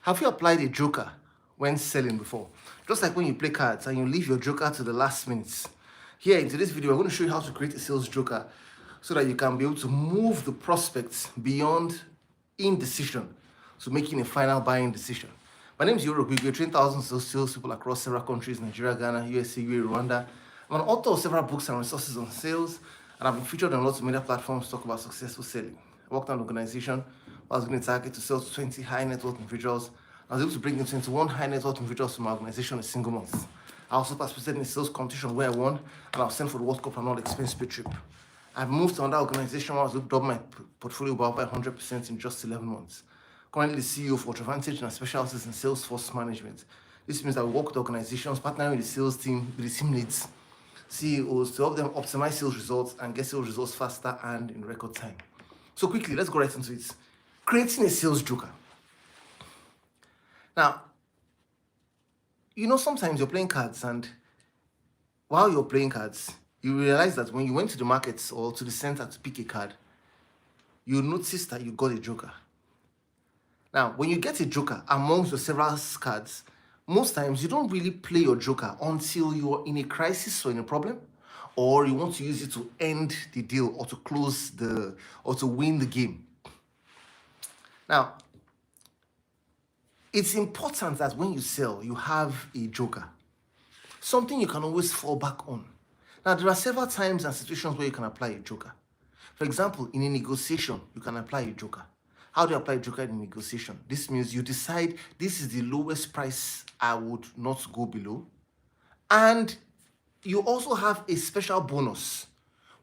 Have you applied a joker when selling before? Just like when you play cards and you leave your joker to the last minute. Here in today's video, I'm going to show you how to create a sales joker so that you can be able to move the prospects beyond indecision to making a final buying decision. My name is Iyore. We train thousands of salespeople across several countries: Nigeria, Ghana, USA, UAE, Rwanda. I'm an author of several books and resources on sales, and I've been featured on lots of media platforms to talk about successful selling. I worked on an organization. I was going to target to sell to 20 high net worth individuals. I was able to bring in 21 high net worth individuals to my organization in a single month. I also participated in a sales competition where I won, and I was sent for the World Cup and all expense paid trip. I've moved to another organization where I was able to double my portfolio by 100% in just 11 months. Currently the CEO for Advantage and specializes in Salesforce management. This means that we work with organizations, partnering with the sales team, with the team leads, CEOs, to help them optimize sales results and get sales results faster and in record time. So quickly, let's go right into it. Creating a sales joker. Now, sometimes you're playing cards, and while you're playing cards, you realize that when you went to the markets or to the center to pick a card, you notice that you got a joker. Now, when you get a joker amongst the several cards, most times you don't really play your joker until you're in a crisis or in a problem, or you want to use it to end the deal or to or to win the game. Now, it's important that when you sell, you have a joker, something you can always fall back on. Now, there are several times and situations where you can apply a joker. For example, in a negotiation, you can apply a joker. How do you apply a joker in a negotiation? This means you decide this is the lowest price I would not go below. And you also have a special bonus,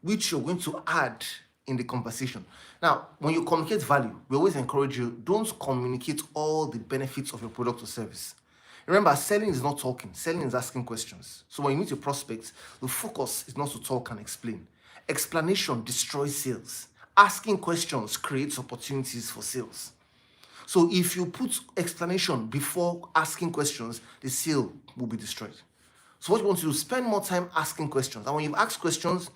which you're going to add in the conversation. Now, when you communicate value, we always encourage you, don't communicate all the benefits of your product or service. Remember, selling is not talking. Selling is asking questions. So when you meet your prospects, the focus is not to talk and explain. Explanation destroys sales. Asking questions creates opportunities for sales. So if you put explanation before asking questions, the sale will be destroyed. So what you want to do is spend more time asking questions. And when you've asked questions,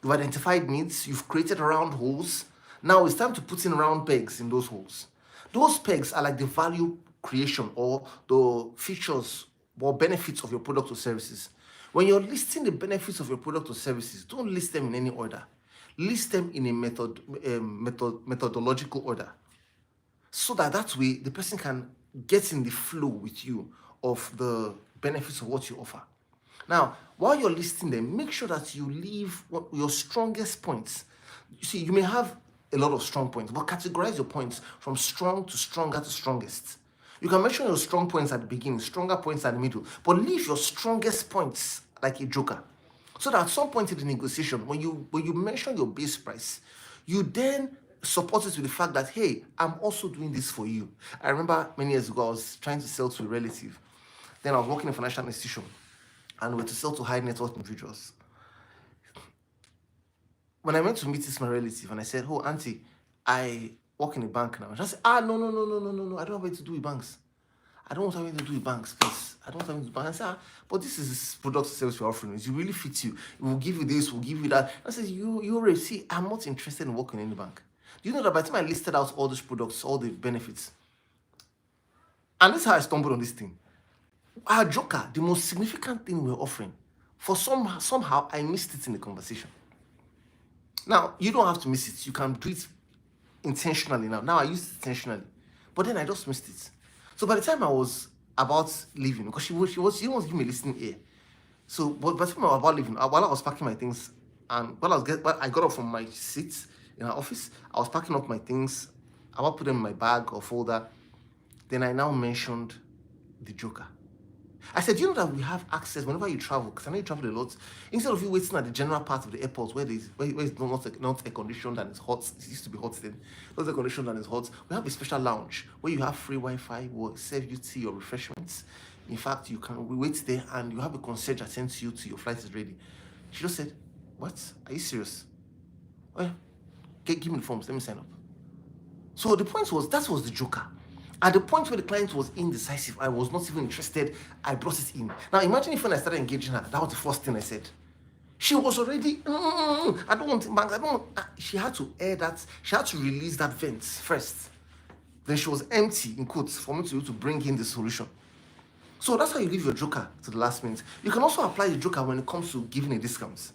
you've identified needs, you've created round holes. Now it's time to put in round pegs in those holes. Those pegs are like the value creation or the features or benefits of your product or services. When you're listing the benefits of your product or services, don't list them in any order. List them in a methodological order, so that way the person can get in the flow with you of the benefits of what you offer. Now, while you're listing them, make sure that you leave your strongest points. You see, you may have a lot of strong points, but categorize your points from strong to stronger to strongest. You can mention your strong points at the beginning, stronger points at the middle, but leave your strongest points like a joker. So that at some point in the negotiation, when you mention your base price, you then support it with the fact that, hey, I'm also doing this for you. I remember many years ago, I was trying to sell to a relative. Then I was working in a financial institution, and we were to sell to high net worth individuals. When I went to meet this my relative, and I said, oh, auntie, I work in a bank now. She said, no, I don't have anything to do with banks. I don't want anything to do with banks, please. I don't want anything to do with banks. I said, but this is this product service we're offering. It really fits you. We'll give you this, we'll give you that. I said, you already see, I'm not interested in working in any bank. Do you know that by the time I listed out all these products, all the benefits, and this is how I stumbled on this thing. Our joker, the most significant thing we're offering, somehow I missed it in the conversation. Now, you don't have to miss it. You can do it intentionally now. Now I used it intentionally. But then I just missed it. So by the time I was about leaving, because she didn't want to give me a listening ear. So but by the time I was about leaving, while I was packing my things, and while I got up from my seat in her office, I was packing up my things. I will put them in my bag or folder. Then I now mentioned the joker. I said, you know that we have access whenever you travel, because I know you travel a lot. Instead of you waiting at the general part of the airport where it's not air conditioned and it's hot, it used to be hot then, not air conditioned and it's hot, we have a special lounge where you have free Wi-Fi, will serve you tea or refreshments. In fact, we wait there and you have a concierge attend to you till your flight is ready. She just said, what? Are you serious? Well, give me the forms, let me sign up. So the point was, that was the joker. At the point where the client was indecisive, I was not even interested, I brought it in. Now imagine if when I started engaging her, that was the first thing I said. She was already, I don't want banks, she had to air that, she had to release that vent first. Then she was empty, in quotes, for me to bring in the solution. So that's how you leave your joker to the last minute. You can also apply the joker when it comes to giving a discount.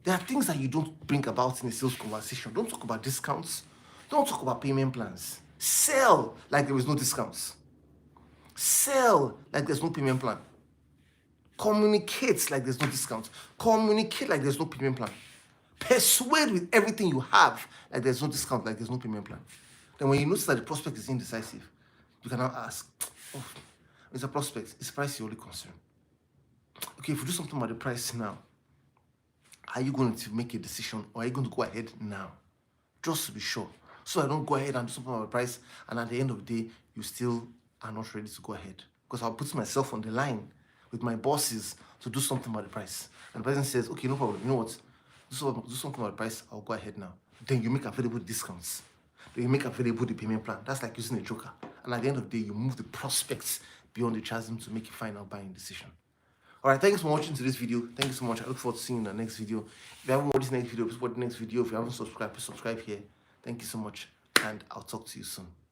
There are things that you don't bring about in a sales conversation. Don't talk about discounts. Don't talk about payment plans. Sell like there is no discounts. Sell like there's no payment plan. Communicate like there's no discount. Communicate like there's no payment plan. Persuade with everything you have like there's no discount, like there's no payment plan. Then when you notice that the prospect is indecisive, you can now ask, oh, it's a prospect, is price your only concern? Okay, if we do something about the price now, are you going to make a decision or are you going to go ahead now? Just to be sure. So I don't go ahead and do something about the price and at the end of the day, you still are not ready to go ahead. Because I'll put myself on the line with my bosses to do something about the price. And the person says, okay, no problem, you know what? Do something about the price, I'll go ahead now. Then you make available discounts. Then you make available the payment plan. That's like using a joker. And at the end of the day, you move the prospects beyond the chasm to make a final buying decision. Alright, thanks for watching to this video. Thank you so much. I look forward to seeing you in the next video. If you haven't watched this next video, please watch the next video. If you haven't subscribed, please subscribe here. Thank you so much, and I'll talk to you soon.